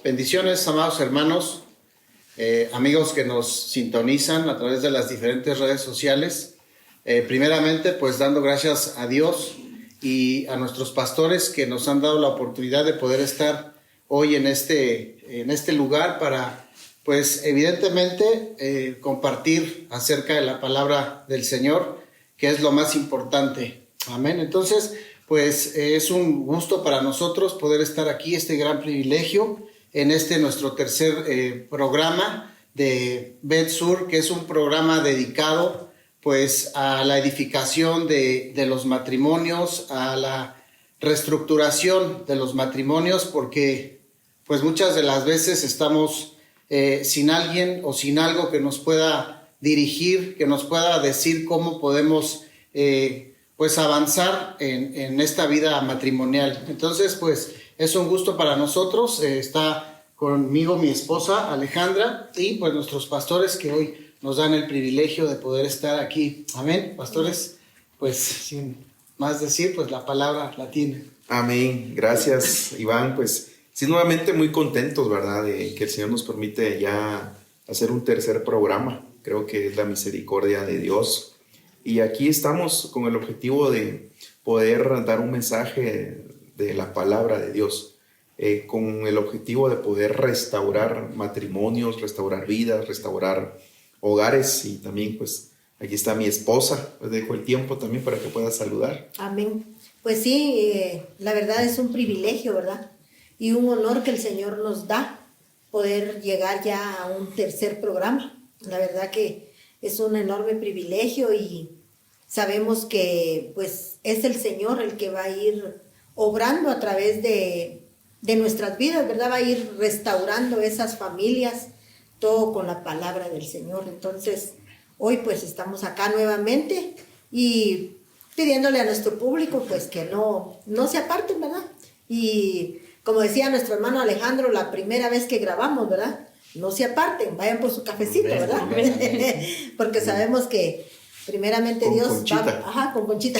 Bendiciones, amados hermanos, amigos que nos sintonizan a través de las diferentes redes sociales. Primeramente, pues dando gracias a Dios y a nuestros pastores que nos han dado la oportunidad de poder estar hoy en este lugar para, pues evidentemente, compartir acerca de la palabra del Señor, que es lo más importante. Amén. Entonces, pues es un gusto para nosotros poder estar aquí, este gran privilegio, en nuestro tercer programa de BEDSUR, que es un programa dedicado pues a la edificación de los matrimonios, a la reestructuración de los matrimonios, porque pues muchas de las veces estamos sin alguien o sin algo que nos pueda dirigir, que nos pueda decir cómo podemos pues avanzar en esta vida matrimonial. Entonces, pues es un gusto para nosotros. Está conmigo mi esposa Alejandra y pues nuestros pastores que hoy nos dan el privilegio de poder estar aquí. Amén, pastores. Pues sin más decir, pues la palabra la tienen. Amén. Gracias, Iván. Pues sí, nuevamente muy contentos, ¿verdad? De que el Señor nos permite ya hacer un tercer programa. Creo que es la misericordia de Dios. Y aquí estamos con el objetivo de poder dar un mensaje de la palabra de Dios, con el objetivo de poder restaurar matrimonios, restaurar vidas, restaurar hogares. Y también pues aquí está mi esposa, les dejo el tiempo también para que pueda saludar. Amén. Pues sí, la verdad es un privilegio, ¿verdad? Y un honor que el Señor nos da poder llegar ya a un tercer programa. La verdad que es un enorme privilegio y sabemos que pues es el Señor el que va a ir obrando a través de nuestras vidas, ¿verdad? Va a ir restaurando esas familias, todo con la palabra del Señor. Entonces, hoy pues estamos acá nuevamente y pidiéndole a nuestro público pues que no se aparten, ¿verdad? Y como decía nuestro hermano Alejandro, la primera vez que grabamos, ¿verdad? No se aparten, vayan por su cafecito, ¿verdad? Porque sabemos que primeramente con Dios Conchita. con Conchita,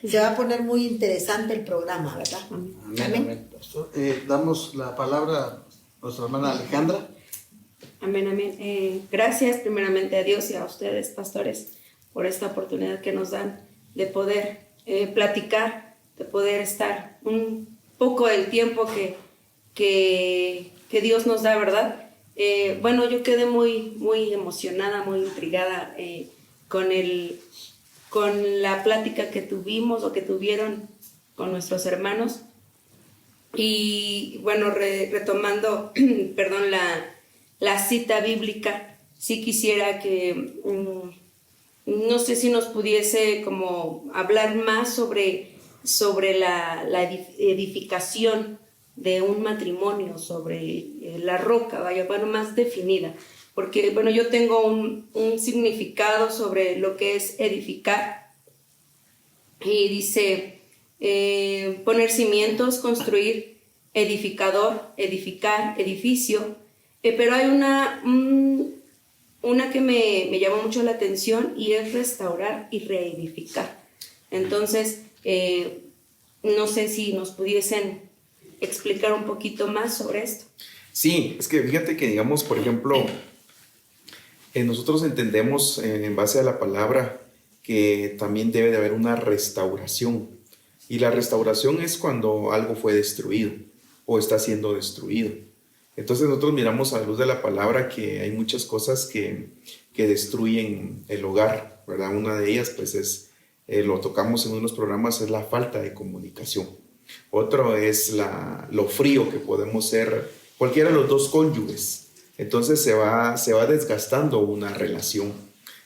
se va a poner muy interesante el programa, ¿verdad? Amén. Amén. Pastor, damos la palabra a nuestra hermana Alejandra. Amén, amén. Gracias primeramente a Dios y a ustedes, pastores, por esta oportunidad que nos dan de poder platicar, de poder estar un poco del tiempo que Dios nos da, ¿verdad? Bueno, yo quedé muy emocionada, muy intrigada con la plática que tuvimos o que tuvieron con nuestros hermanos. Y bueno, retomando, perdón, la cita bíblica, sí quisiera que, no sé si nos pudiese como hablar más sobre la edificación de un matrimonio, sobre la roca, vaya, bueno, más definida. Porque, bueno, yo tengo un significado sobre lo que es edificar. Y dice, poner cimientos, construir, edificador, edificar, edificio. Pero hay una que me llamó mucho la atención y es restaurar y reedificar. Entonces, no sé si nos pudiesen explicar un poquito más sobre esto. Sí, es que fíjate que digamos, por ejemplo, nosotros entendemos en base a la palabra que también debe de haber una restauración. Y la restauración es cuando algo fue destruido o está siendo destruido. Entonces nosotros miramos a la luz de la palabra que hay muchas cosas que destruyen el hogar, ¿verdad? Una de ellas pues es, lo tocamos en unos programas, es la falta de comunicación. Otro es lo frío que podemos ser cualquiera de los dos cónyuges. Entonces se va desgastando una relación.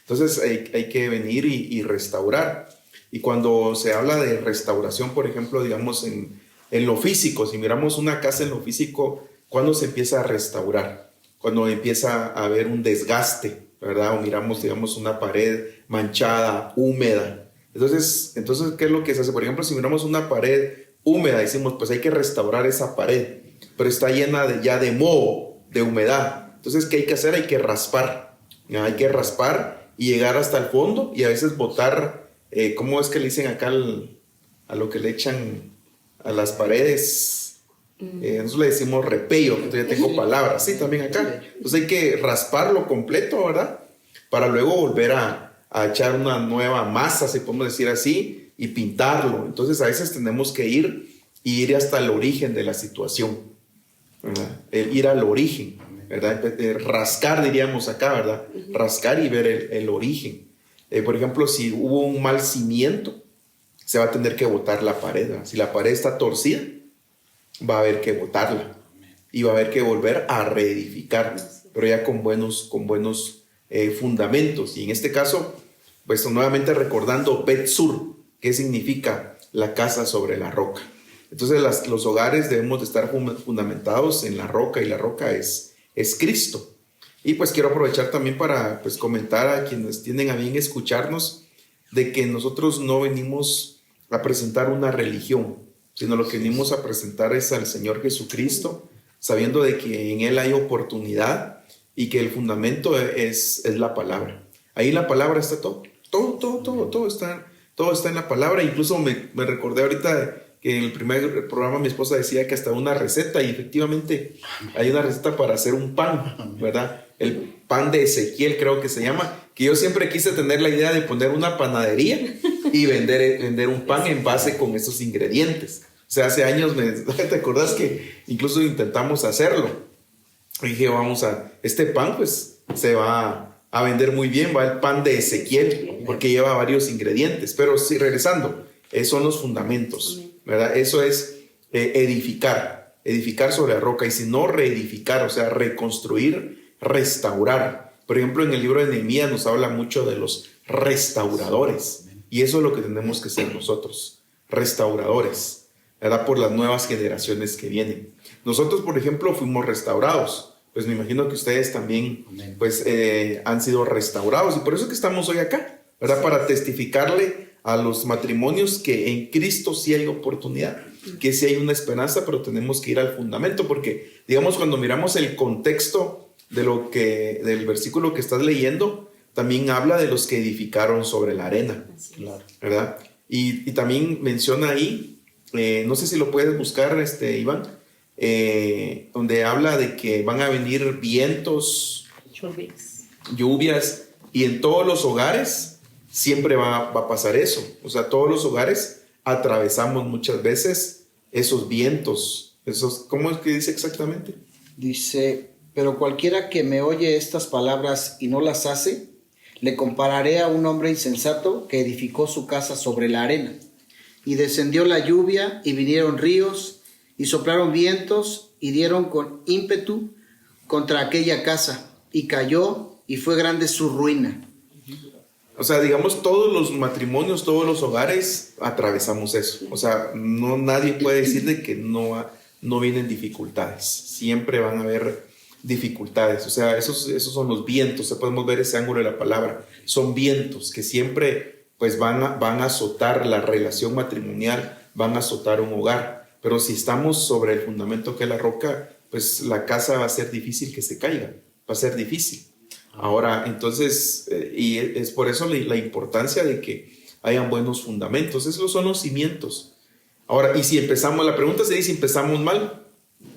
Entonces hay que venir y restaurar. Y cuando se habla de restauración, por ejemplo, digamos en lo físico, si miramos una casa en lo físico, ¿cuándo se empieza a restaurar? Cuando empieza a haber un desgaste, ¿verdad? O miramos, digamos, una pared manchada, húmeda. Entonces, ¿qué es lo que se hace? Por ejemplo, si miramos una pared húmeda, decimos, pues hay que restaurar esa pared, pero está llena ya de moho, de humedad. Entonces, ¿qué hay que hacer? Hay que raspar. Hay que raspar y llegar hasta el fondo y a veces botar, ¿cómo es que le dicen acá a lo que le echan a las paredes? Nosotros le decimos repello, que todavía tengo palabras, sí, también acá. Entonces hay que rasparlo completo, ¿verdad? Para luego volver a echar una nueva masa, si podemos decir así, y pintarlo. Entonces a veces tenemos que ir hasta el origen de la situación, ¿verdad? Ir al origen, ¿verdad? Rascar, diríamos acá, ¿verdad? Rascar y ver el origen. Por ejemplo, si hubo un mal cimiento, se va a tener que botar la pared, ¿verdad? Si la pared está torcida, va a haber que botarla y va a haber que volver a reedificar, pero ya con buenos fundamentos. Y en este caso, pues nuevamente recordando Bet Sur, que significa la casa sobre la roca. Entonces los hogares debemos de estar fundamentados en la roca, y la roca es Cristo. Y pues quiero aprovechar también para pues comentar a quienes tienen a bien escucharnos de que nosotros no venimos a presentar una religión, sino lo que venimos a presentar es al Señor Jesucristo, sabiendo de que en Él hay oportunidad y que el fundamento es la palabra. Ahí la palabra está todo está en la palabra. Incluso me recordé ahorita que en el primer programa mi esposa decía que hasta una receta, y efectivamente hay una receta para hacer un pan, ¿verdad? El pan de Ezequiel creo que se llama, que yo siempre quise tener la idea de poner una panadería y vender un pan en base con esos ingredientes. O sea, hace años, ¿te acordás que incluso intentamos hacerlo? Y dije, este pan pues se va a vender muy bien, va el pan de Ezequiel, porque lleva varios ingredientes. Pero sí, regresando, son los fundamentos, ¿verdad? Eso es edificar sobre la roca, y si no, reedificar, o sea, reconstruir, restaurar. Por ejemplo, en el libro de Nehemías nos habla mucho de los restauradores, y eso es lo que tenemos que ser nosotros, restauradores, ¿verdad? Por las nuevas generaciones que vienen. Nosotros, por ejemplo, fuimos restaurados. Pues me imagino que ustedes también pues, han sido restaurados, y por eso es que estamos hoy acá, ¿verdad? Para testificarle a los matrimonios que en Cristo sí hay oportunidad, que sí hay una esperanza, pero tenemos que ir al fundamento, porque digamos, cuando miramos el contexto del versículo que estás leyendo, también habla de los que edificaron sobre la arena, ¿verdad? Y también menciona ahí, no sé si lo puedes buscar, Iván, donde habla de que van a venir vientos, lluvias, y en todos los hogares siempre va a pasar eso. O sea, todos los hogares atravesamos muchas veces esos vientos, ¿cómo es que dice exactamente? Dice, pero cualquiera que me oye estas palabras y no las hace, le compararé a un hombre insensato que edificó su casa sobre la arena. Y descendió la lluvia, y vinieron ríos, y soplaron vientos, y dieron con ímpetu contra aquella casa, y cayó, y fue grande su ruina. O sea, digamos, todos los matrimonios, todos los hogares atravesamos eso. O sea, nadie puede decir de que no vienen dificultades. Siempre van a haber dificultades. O sea, esos son los vientos. Podemos ver ese ángulo de la palabra. Son vientos que siempre pues, van a azotar la relación matrimonial, van a azotar un hogar. Pero si estamos sobre el fundamento que es la roca, pues la casa va a ser difícil que se caiga, va a ser difícil. Ahora, entonces, y es por eso la importancia de que hayan buenos fundamentos. Esos son los cimientos. Ahora, y si empezamos, la pregunta sería si empezamos mal,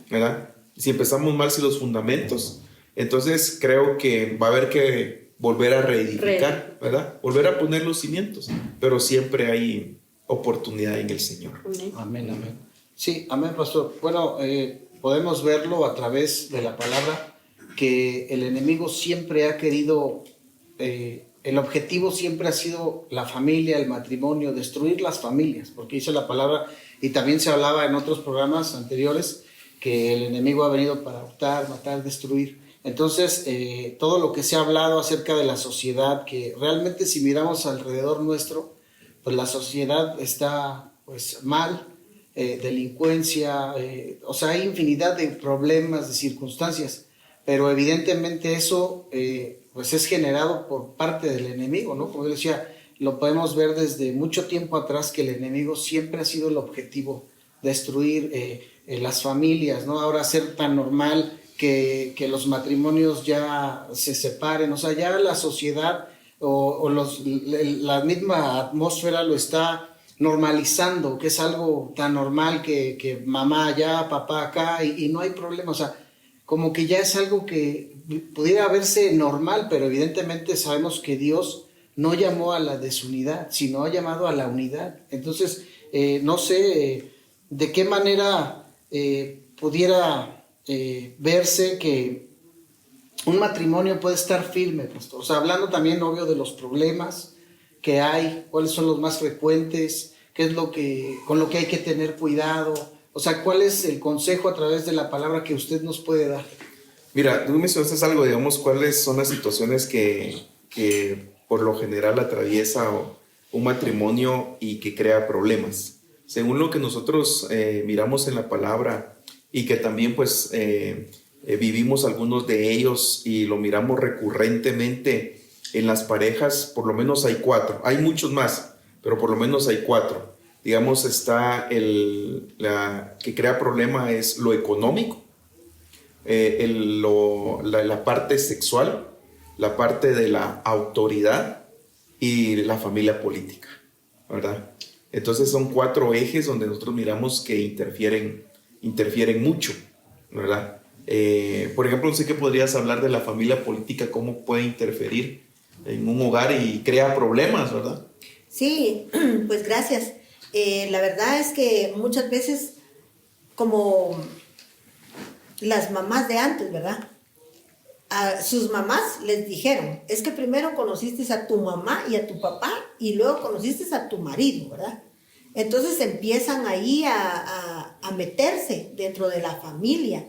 ¿verdad? Si empezamos mal, si los fundamentos, entonces creo que va a haber que volver a reedificar, ¿verdad? Volver a poner los cimientos, pero siempre hay oportunidad en el Señor. Amén, amén. Sí, amén, pastor. Bueno, podemos verlo a través de la palabra, que el enemigo siempre ha querido, el objetivo siempre ha sido la familia, el matrimonio, destruir las familias, porque dice la palabra, y también se hablaba en otros programas anteriores, que el enemigo ha venido para hurtar, matar, destruir. Entonces, todo lo que se ha hablado acerca de la sociedad, que realmente si miramos alrededor nuestro, pues la sociedad está pues mal, delincuencia, o sea, hay infinidad de problemas, de circunstancias, pero evidentemente eso pues es generado por parte del enemigo, ¿no? Como yo decía, lo podemos ver desde mucho tiempo atrás, que el enemigo siempre ha sido el objetivo, destruir las familias, ¿no? Ahora ser tan normal que los matrimonios ya se separen, o sea, ya la sociedad la misma atmósfera lo está normalizando, que es algo tan normal que mamá allá, papá acá, y no hay problema. O sea, como que ya es algo que pudiera verse normal, pero evidentemente sabemos que Dios no llamó a la desunidad, sino ha llamado a la unidad. Entonces, no sé de qué manera pudiera verse que un matrimonio puede estar firme, pastor. O sea, hablando también, obvio, de los problemas que hay, cuáles son los más frecuentes, qué es con lo que hay que tener cuidado. O sea, ¿cuál es el consejo a través de la palabra que usted nos puede dar? Mira, tú mencionaste algo, digamos, cuáles son las situaciones que por lo general atraviesa un matrimonio y que crea problemas. Según lo que nosotros miramos en la palabra y que también pues vivimos algunos de ellos y lo miramos recurrentemente en las parejas, por lo menos hay 4. Hay muchos más, pero por lo menos hay 4. Digamos, está la que crea problema es lo económico, la parte sexual, la parte de la autoridad y la familia política, ¿verdad? Entonces son 4 ejes donde nosotros miramos que interfieren mucho, ¿verdad? Por ejemplo, sé que podrías hablar de la familia política, cómo puede interferir en un hogar y crea problemas, ¿verdad? Sí, pues gracias. La verdad es que muchas veces, como las mamás de antes, ¿verdad? A sus mamás les dijeron, es que primero conociste a tu mamá y a tu papá y luego conociste a tu marido, ¿verdad? Entonces empiezan ahí a meterse dentro de la familia.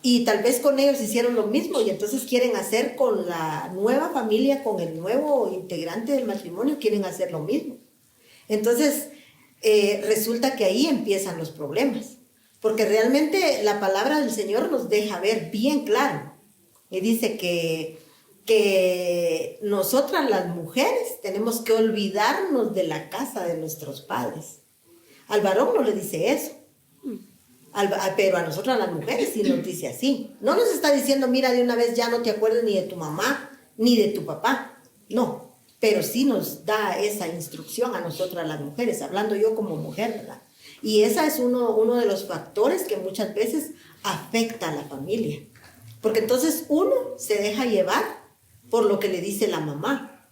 Y tal vez con ellos hicieron lo mismo y entonces quieren hacer con la nueva familia, con el nuevo integrante del matrimonio, quieren hacer lo mismo. Entonces resulta que ahí empiezan los problemas, porque realmente la palabra del Señor nos deja ver bien claro. Y dice que nosotras las mujeres tenemos que olvidarnos de la casa de nuestros padres. Al varón no le dice eso. Pero a nosotras las mujeres sí nos dice así. No nos está diciendo, mira, de una vez ya no te acuerdes ni de tu mamá, ni de tu papá. No, pero sí nos da esa instrucción a nosotras las mujeres, hablando yo como mujer, ¿verdad? Y ese es uno de los factores que muchas veces afecta a la familia. Porque entonces uno se deja llevar por lo que le dice la mamá,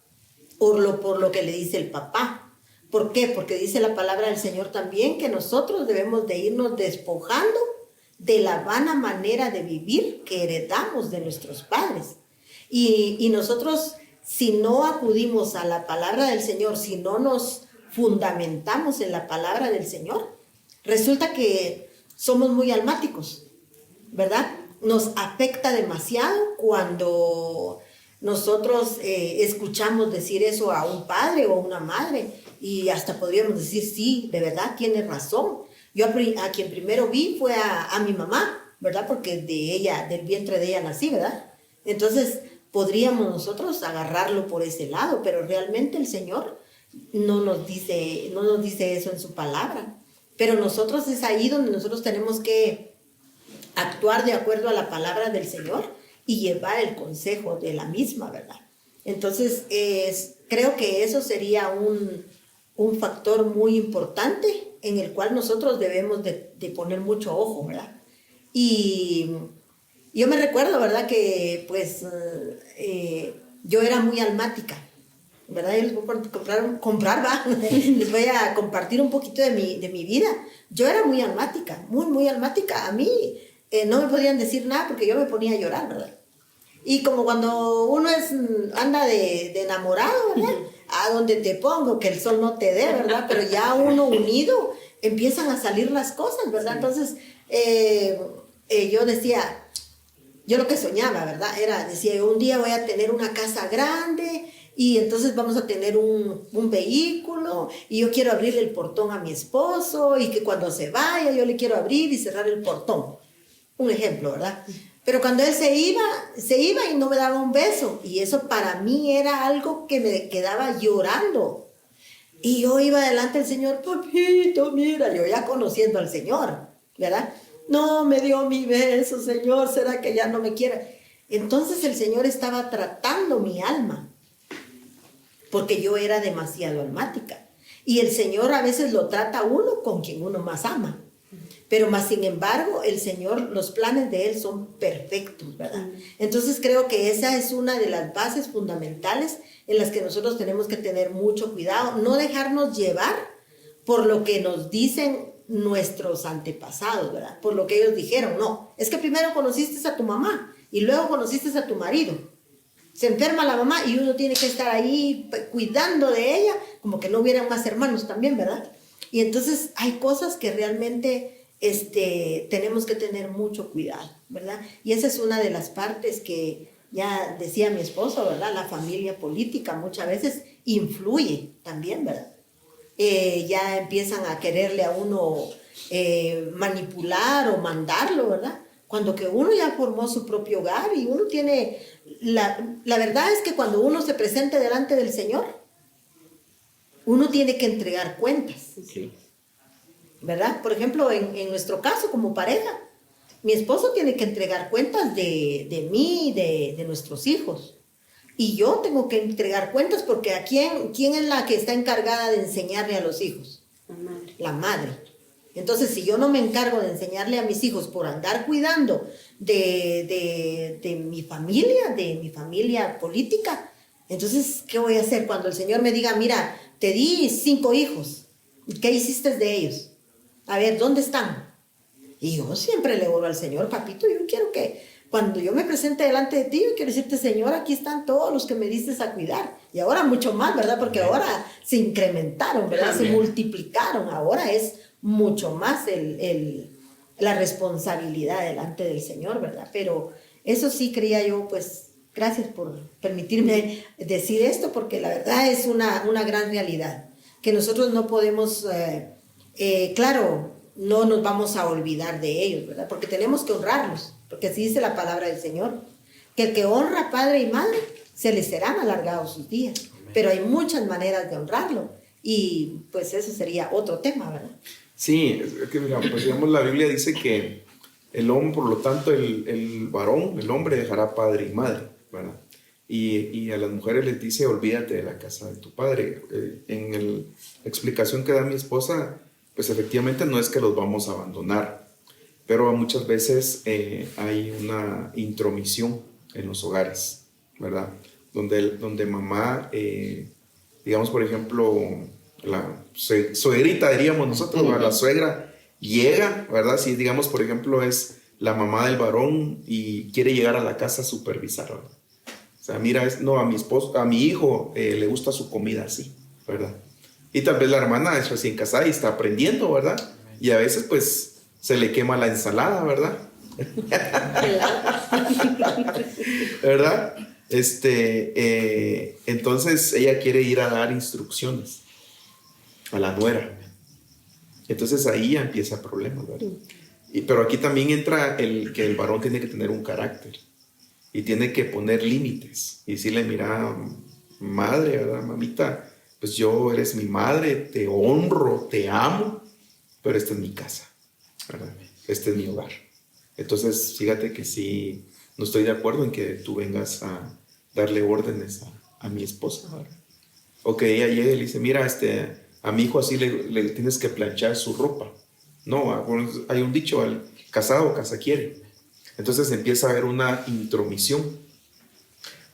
por lo que le dice el papá. ¿Por qué? Porque dice la palabra del Señor también que nosotros debemos de irnos despojando de la vana manera de vivir que heredamos de nuestros padres. Y nosotros, si no acudimos a la palabra del Señor, si no nos fundamentamos en la palabra del Señor, resulta que somos muy almáticos, ¿verdad? Nos afecta demasiado cuando nosotros escuchamos decir eso a un padre o a una madre. Y hasta podríamos decir, sí, de verdad, tiene razón. Yo a quien primero vi fue a mi mamá, ¿verdad? Porque del vientre de ella nací, ¿verdad? Entonces, podríamos nosotros agarrarlo por ese lado, pero realmente el Señor no nos dice eso en su palabra. Pero nosotros es ahí donde nosotros tenemos que actuar de acuerdo a la palabra del Señor y llevar el consejo de la misma, ¿verdad? Entonces, creo que eso sería un factor muy importante en el cual nosotros debemos de poner mucho ojo, ¿verdad? Y yo me recuerdo, ¿verdad? Que pues yo era muy almática, ¿verdad? Yo les voy a comprar, ¿va? Les voy a compartir un poquito de mi vida. Yo era muy almática, muy almática. A mí no me podían decir nada porque yo me ponía a llorar, ¿verdad? Y como cuando uno anda de enamorado, ¿verdad? A donde te pongo, que el sol no te dé, ¿verdad? Pero ya uno unido, empiezan a salir las cosas, ¿verdad? Entonces, yo decía, yo lo que soñaba, ¿verdad? Decía, un día voy a tener una casa grande y entonces vamos a tener un vehículo y yo quiero abrirle el portón a mi esposo y que cuando se vaya yo le quiero abrir y cerrar el portón. Un ejemplo, ¿verdad? Pero cuando él se iba y no me daba un beso. Y eso para mí era algo que me quedaba llorando. Y yo iba delante del Señor, papito, mira, yo ya conociendo al Señor, ¿verdad? No me dio mi beso, Señor, ¿será que ya no me quiere? Entonces el Señor estaba tratando mi alma, porque yo era demasiado almática. Y el Señor a veces lo trata a uno con quien uno más ama. Pero más sin embargo, el Señor, los planes de Él son perfectos, ¿verdad? Entonces creo que esa es una de las bases fundamentales en las que nosotros tenemos que tener mucho cuidado, no dejarnos llevar por lo que nos dicen nuestros antepasados, ¿verdad? Por lo que ellos dijeron. No, es que primero conociste a tu mamá y luego conociste a tu marido. Se enferma la mamá y uno tiene que estar ahí cuidando de ella, como que no hubieran más hermanos también, ¿verdad? Y entonces hay cosas que realmente tenemos que tener mucho cuidado, ¿verdad? Y esa es una de las partes que ya decía mi esposo, ¿verdad? La familia política muchas veces influye también, ¿verdad? Ya empiezan a quererle a uno manipular o mandarlo, ¿verdad? Cuando que uno ya formó su propio hogar y uno tiene... La verdad es que cuando uno se presente delante del Señor, uno tiene que entregar cuentas. Sí. ¿Verdad? Por ejemplo, en nuestro caso como pareja, mi esposo tiene que entregar cuentas de mí, de nuestros hijos. Y yo tengo que entregar cuentas porque ¿a quién es la que está encargada de enseñarle a los hijos? La madre. La madre. Entonces, si yo no me encargo de enseñarle a mis hijos por andar cuidando de mi familia política, entonces, ¿qué voy a hacer cuando el Señor me diga, mira, te di 5 hijos, ¿qué hiciste de ellos? A ver, ¿dónde están? Y yo siempre le oro al Señor, papito, yo quiero que cuando yo me presente delante de ti, yo quiero decirte, Señor, aquí están todos los que me diste a cuidar. Y ahora mucho más, ¿verdad? Porque ahora se incrementaron, ¿verdad? Se multiplicaron. Ahora es mucho más la responsabilidad delante del Señor, ¿verdad? Pero eso sí creía yo, pues, gracias por permitirme decir esto, porque la verdad es una gran realidad, que nosotros no podemos... claro, no nos vamos a olvidar de ellos, ¿verdad? Porque tenemos que honrarlos, porque así dice la palabra del Señor, que el que honra padre y madre, se les serán alargados sus días. Pero hay muchas maneras de honrarlo, y pues eso sería otro tema, ¿verdad? Sí, que, pues, digamos, la Biblia dice que el hombre, por lo tanto, el varón, el hombre dejará padre y madre, ¿verdad? Y a las mujeres les dice, olvídate de la casa de tu padre. En la explicación que da mi esposa, pues efectivamente no es que los vamos a abandonar, pero muchas veces hay una intromisión en los hogares, ¿verdad? Donde mamá, digamos, por ejemplo, la suegrita, diríamos nosotros, ¿verdad? La suegra llega, ¿verdad? Si, digamos, por ejemplo, es la mamá del varón y quiere llegar a la casa a supervisar, ¿verdad? O sea, mira, no, a mi hijo le gusta su comida así, ¿verdad? Y tal vez la hermana es recién casada y está aprendiendo, ¿verdad? Y a veces, pues, se le quema la ensalada, ¿verdad? ¿Verdad? Entonces, ella quiere ir a dar instrucciones a la nuera. Entonces, ahí ya empieza el problema, ¿verdad? Pero aquí también entra que el varón tiene que tener un carácter y tiene que poner límites y decirle, mira, madre, ¿verdad? Mamita, pues yo eres mi madre, te honro, te amo, pero esta es mi casa, ¿verdad? Este es mi hogar. Entonces, fíjate que sí, no estoy de acuerdo en que tú vengas a darle órdenes a mi esposa, ¿verdad? O que ella llegue y le dice, mira, a mi hijo así le tienes que planchar su ropa. No, hay un dicho, al casado casa quiere. Entonces empieza a haber una intromisión.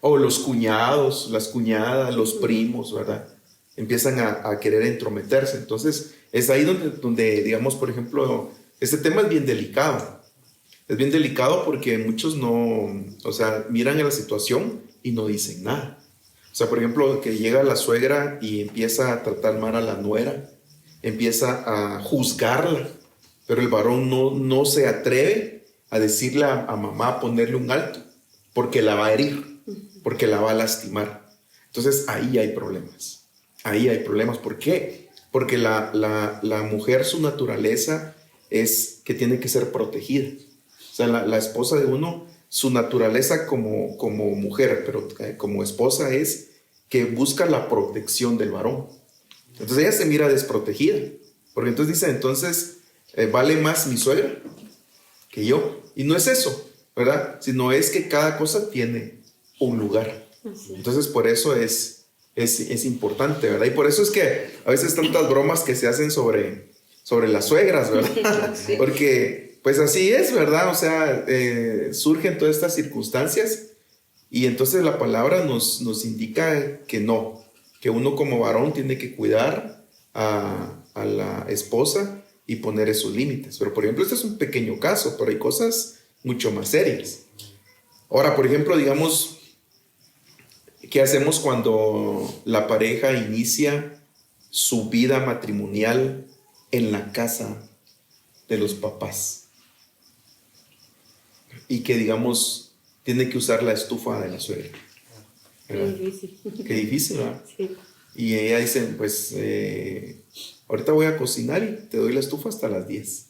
O los cuñados, las cuñadas, los primos, ¿verdad? Empiezan a querer entrometerse. Entonces, es ahí donde, digamos, por ejemplo, este tema es bien delicado. Es bien delicado porque muchos miran a la situación y no dicen nada. O sea, por ejemplo, que llega la suegra y empieza a tratar mal a la nuera, empieza a juzgarla, pero el varón no se atreve a decirle a mamá, a ponerle un alto, porque la va a herir, porque la va a lastimar. Entonces, ahí hay problemas. Ahí hay problemas. ¿Por qué? Porque la mujer, su naturaleza es que tiene que ser protegida. O sea, la esposa de uno, su naturaleza como mujer, pero como esposa es que busca la protección del varón. Entonces ella se mira desprotegida. Porque entonces dice, vale más mi suegra que yo. Y no es eso, ¿verdad? Sino es que cada cosa tiene un lugar. Entonces por eso es es importante, ¿verdad? Y por eso es que a veces tantas bromas que se hacen sobre las suegras, ¿verdad? Sí. Porque pues así es, ¿verdad? O sea, surgen todas estas circunstancias y entonces la palabra nos indica que no, que uno como varón tiene que cuidar a la esposa y poner esos límites. Pero por ejemplo, este es un pequeño caso, pero hay cosas mucho más serias. Ahora, por ejemplo, digamos, ¿qué hacemos cuando la pareja inicia su vida matrimonial en la casa de los papás? Y que, digamos, tiene que usar la estufa de la suegra. Qué difícil. Qué difícil, ¿verdad? Sí. Y ella dice, pues, ahorita voy a cocinar y te doy la estufa hasta las 10.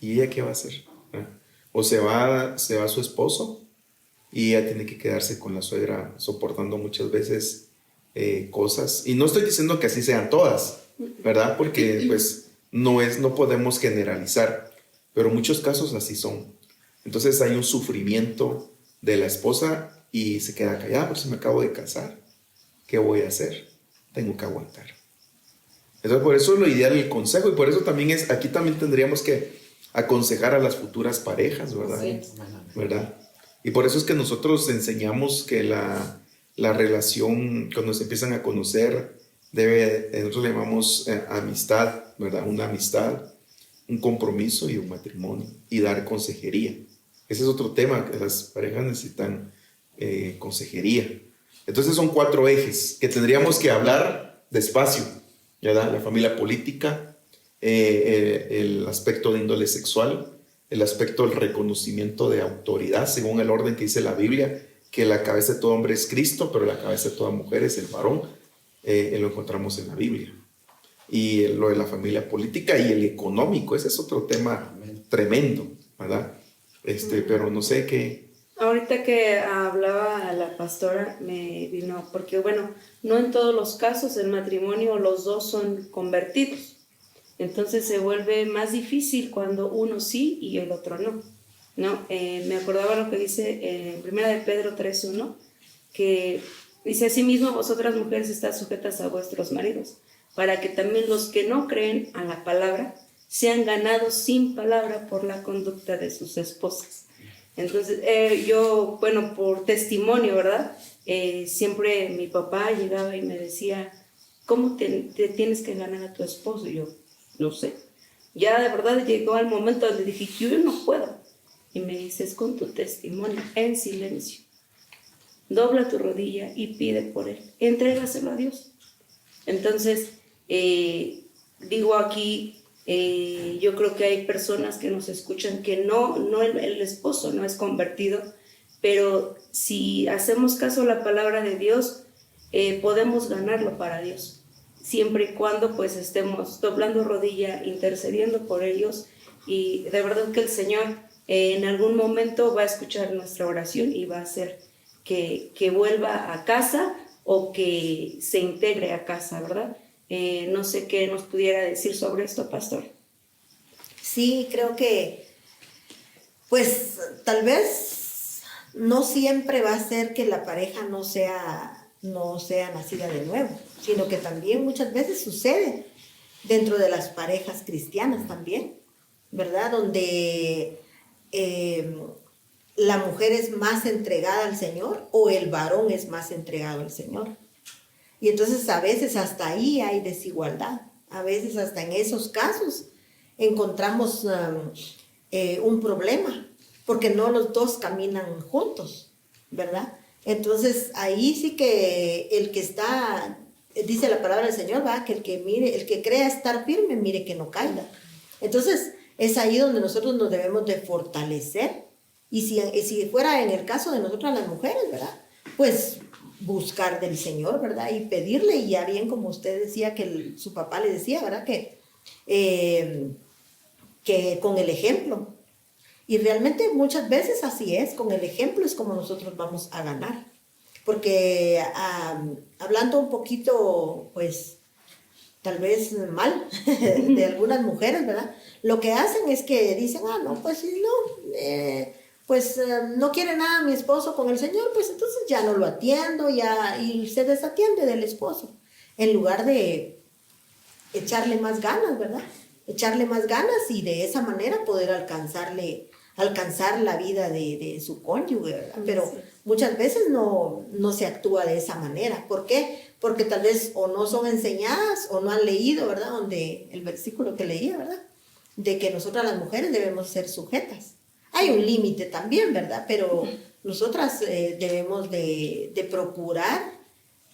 ¿Y ella qué va a hacer? O se va su esposo y ella tiene que quedarse con la suegra soportando muchas veces cosas. Y no estoy diciendo que así sean todas, ¿verdad? Porque pues no podemos generalizar, pero muchos casos así son. Entonces hay un sufrimiento de la esposa y se queda callada, pues me acabo de casar. ¿Qué voy a hacer? Tengo que aguantar. Entonces por eso es lo ideal el consejo y por eso también aquí también tendríamos que aconsejar a las futuras parejas, ¿verdad? Sí. ¿Verdad? Y por eso es que nosotros enseñamos que la relación, cuando se empiezan a conocer, nosotros le llamamos amistad, ¿verdad? Una amistad, un compromiso y un matrimonio, y dar consejería. Ese es otro tema, que las parejas necesitan consejería. Entonces son 4 ejes que tendríamos que hablar despacio, ¿verdad? La familia política, el aspecto de índole sexual, el aspecto del reconocimiento de autoridad, según el orden que dice la Biblia, que la cabeza de todo hombre es Cristo, pero la cabeza de toda mujer es el varón. Lo encontramos en la Biblia. Y lo de la familia política y el económico, ese es otro tema tremendo, ¿verdad? Pero no sé qué. Ahorita que hablaba la pastora me vino, porque bueno, no en todos los casos el matrimonio los dos son convertidos. Entonces se vuelve más difícil cuando uno sí y el otro no. ¿No? Me acordaba lo que dice en 1 de Pedro 3:1, que dice: asimismo vosotras mujeres estad sujetas a vuestros maridos, para que también los que no creen a la palabra sean ganados sin palabra por la conducta de sus esposas. Entonces yo, bueno, por testimonio, ¿verdad? Siempre mi papá llegaba y me decía: ¿cómo te tienes que ganar a tu esposo? Y yo, no sé. Ya de verdad llegó al momento donde dije: yo no puedo. Y me dices: con tu testimonio, en silencio, dobla tu rodilla y pide por él, entrégaselo a Dios. Entonces, digo aquí, yo creo que hay personas que nos escuchan que no el esposo no es convertido, pero si hacemos caso a la palabra de Dios, podemos ganarlo para Dios, siempre y cuando pues estemos doblando rodilla, intercediendo por ellos, y de verdad que el Señor en algún momento va a escuchar nuestra oración y va a hacer que vuelva a casa o que se integre a casa, ¿verdad? No sé qué nos pudiera decir sobre esto, pastor. Sí, creo que, pues, tal vez no siempre va a ser que la pareja no sea nacida de nuevo, sino que también muchas veces sucede dentro de las parejas cristianas también, ¿verdad? Donde la mujer es más entregada al Señor o el varón es más entregado al Señor. Y entonces a veces hasta ahí hay desigualdad. A veces hasta en esos casos encontramos un problema, porque no los dos caminan juntos, ¿verdad? Entonces ahí sí que el que está, dice la palabra del Señor, ¿verdad? Que el que crea estar firme, mire que no caiga. Entonces es ahí donde nosotros nos debemos de fortalecer. Y si fuera en el caso de nosotras las mujeres, ¿verdad? Pues buscar del Señor, ¿verdad? Y pedirle, y ya bien como usted decía que su papá le decía, ¿verdad? Que con el ejemplo. Y realmente muchas veces así es, con el ejemplo es como nosotros vamos a ganar. Porque hablando un poquito, pues, tal vez mal de algunas mujeres, ¿verdad? Lo que hacen es que dicen, pues sí, no, pues no quiere nada mi esposo con el Señor, pues entonces ya no lo atiendo, ya, y se desatiende del esposo, en lugar de echarle más ganas, ¿verdad? Echarle más ganas y de esa manera poder alcanzar la vida de su cónyuge, ¿verdad? Pero muchas veces no se actúa de esa manera. ¿Por qué? Porque tal vez o no son enseñadas o no han leído, ¿verdad? Donde el versículo que leía, ¿verdad? De que nosotras las mujeres debemos ser sujetas. Hay un límite también, ¿verdad? Pero nosotras debemos de procurar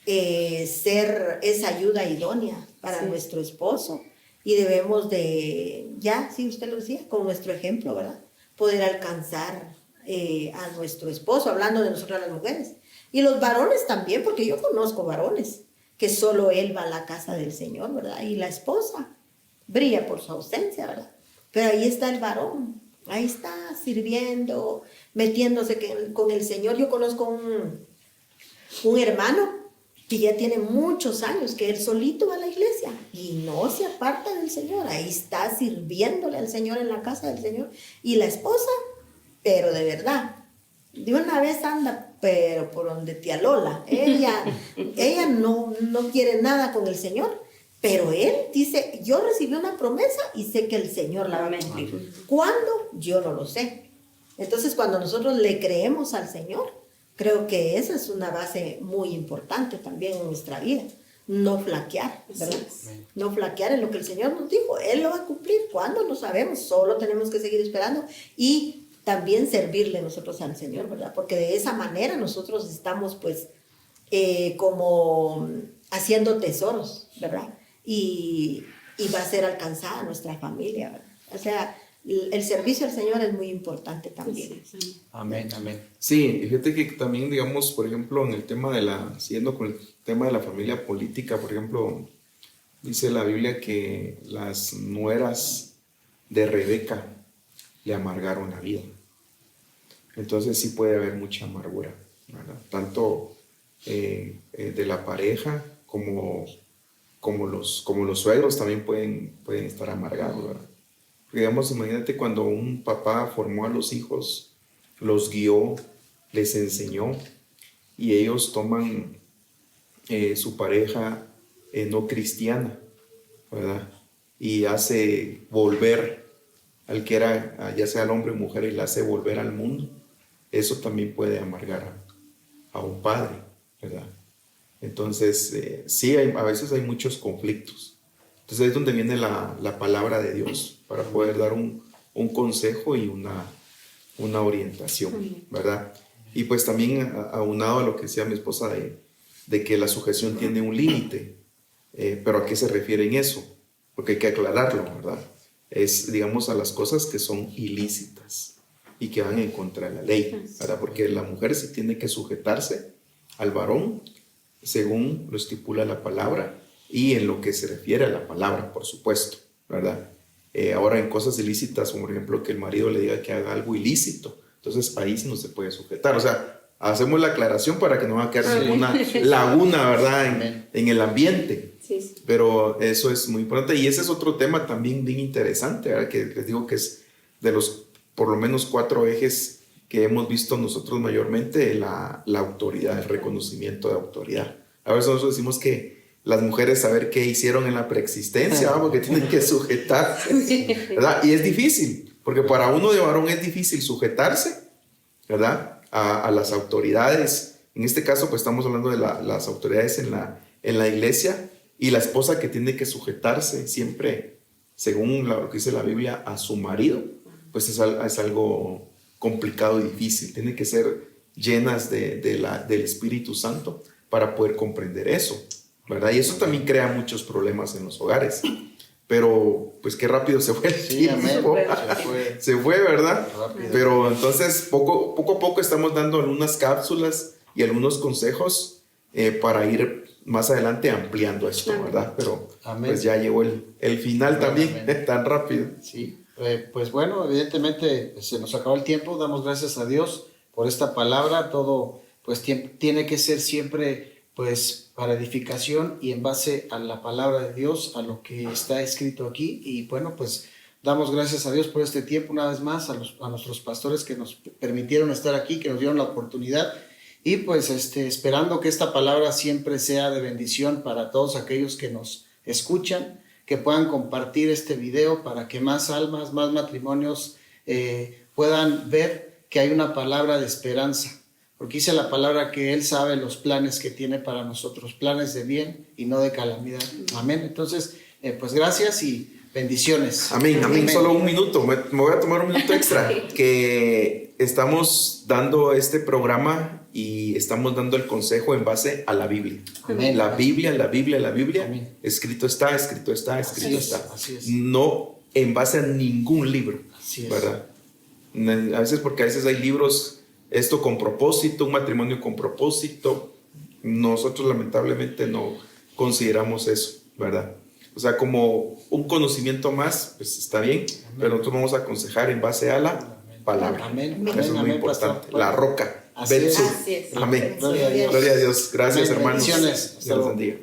ser esa ayuda idónea para nuestro esposo, y debemos de, ya, sí, usted lo decía, con nuestro ejemplo, ¿verdad? Poder alcanzar a nuestro esposo, hablando de nosotras las mujeres. Y los varones también, porque yo conozco varones que solo él va a la casa del Señor, ¿verdad? Y la esposa brilla por su ausencia, ¿verdad? Pero ahí está el varón, ahí está sirviendo, metiéndose con el Señor. Yo conozco un hermano que ya tiene muchos años, que él solito va a la iglesia y no se aparta del Señor. Ahí está sirviéndole al Señor en la casa del Señor. Y la esposa, pero de verdad, de una vez anda, pero por donde tía Lola. Ella no quiere nada con el Señor, pero él dice, yo recibí una promesa y sé que el Señor la va a cumplir. ¿Cuándo? Yo no lo sé. Entonces, cuando nosotros le creemos al Señor, creo que esa es una base muy importante también en nuestra vida. No flaquear, ¿verdad? Sí. No flaquear en lo que el Señor nos dijo. Él lo va a cumplir. ¿Cuándo? No sabemos. Solo tenemos que seguir esperando y también servirle nosotros al Señor, ¿verdad? Porque de esa manera nosotros estamos, pues, como haciendo tesoros, ¿verdad? Y va a ser alcanzada nuestra familia, ¿verdad? O sea, el servicio al Señor es muy importante también. Sí. Amén, amén. Sí, fíjate que también, digamos, por ejemplo, en el tema siguiendo con el tema de la familia política, por ejemplo, dice la Biblia que las nueras de Rebeca le amargaron la vida. Entonces sí puede haber mucha amargura, ¿verdad? Tanto de la pareja como los suegros también pueden estar amargados, ¿verdad? Porque, digamos, imagínate cuando un papá formó a los hijos, los guió, les enseñó, y ellos toman su pareja no cristiana, ¿verdad? Y hace volver al que era, ya sea el hombre o mujer, y le hace volver al mundo. Eso también puede amargar a un padre, ¿verdad? Entonces, sí, a veces hay muchos conflictos. Entonces ahí es donde viene la palabra de Dios para poder dar un consejo y una orientación, ¿verdad? Y pues también aunado a lo que decía mi esposa de que la sujeción tiene un límite, pero ¿a qué se refiere en eso? Porque hay que aclararlo, ¿verdad? Es, digamos, a las cosas que son ilícitas y que van en contra de la ley, ¿verdad? Porque la mujer sí tiene que sujetarse al varón según lo estipula la palabra y en lo que se refiere a la palabra, por supuesto, ¿verdad? Ahora en cosas ilícitas, como por ejemplo que el marido le diga que haga algo ilícito, entonces ahí sí no se puede sujetar. O sea, hacemos la aclaración para que no va a quedar ninguna laguna, ¿verdad? En el ambiente. Sí. Pero eso es muy importante. Y ese es otro tema también bien interesante, ¿verdad? Que les digo que es de los por lo menos 4 ejes que hemos visto nosotros mayormente, la autoridad, el reconocimiento de autoridad. A veces nosotros decimos que las mujeres saber qué hicieron en la preexistencia, porque tienen que sujetarse, ¿verdad? Y es difícil, porque para uno de varón es difícil sujetarse, ¿verdad? A las autoridades. En este caso, pues estamos hablando de las autoridades en la iglesia, y la esposa que tiene que sujetarse siempre, según lo que dice la Biblia, a su marido, pues es algo complicado y difícil. Tiene que ser llenas del Espíritu Santo para poder comprender eso, ¿verdad? Y eso también crea muchos problemas en los hogares. Pero, pues qué rápido se fue el tiempo. Se fue, ¿verdad? Rápido. Pero entonces, poco a poco estamos dando algunas cápsulas y algunos consejos para ir más adelante ampliando esto, ¿verdad? Pero pues ya llegó el final también, tan rápido. Sí, pues bueno, evidentemente se nos acabó el tiempo. Damos gracias a Dios por esta palabra. Todo pues tiene que ser siempre pues para edificación y en base a la palabra de Dios, a lo que está escrito aquí. Y bueno, pues Damos gracias a Dios por este tiempo una vez más, a nuestros pastores que nos permitieron estar aquí, que nos dieron la oportunidad, y pues esperando que esta palabra siempre sea de bendición para todos aquellos que nos escuchan, que puedan compartir este video para que más almas, más matrimonios puedan ver que hay una palabra de esperanza, porque dice la palabra que Él sabe los planes que tiene para nosotros, planes de bien y no de calamidad. Amén. Entonces, pues gracias y bendiciones. Amén, amén. Solo un minuto, me voy a tomar un minuto extra, que estamos dando este programa y estamos dando el consejo en base a la Biblia. Amén. La Biblia. Amén. Escrito está. Así es. No en base a ningún libro. Así es. ¿Verdad? A veces hay libros, esto con propósito, un matrimonio con propósito. Nosotros lamentablemente no consideramos eso, ¿verdad? O sea, como un conocimiento más, pues está bien, pero nosotros vamos a aconsejar en base a la palabra. Amén. Eso es muy Amén, importante. pastor. La roca. Así es. versus. Así es. Amén. Gloria a Dios. Gloria a Dios. Gracias, Amén. hermanos. Bendiciones. Hasta Dios los luego. bendiga.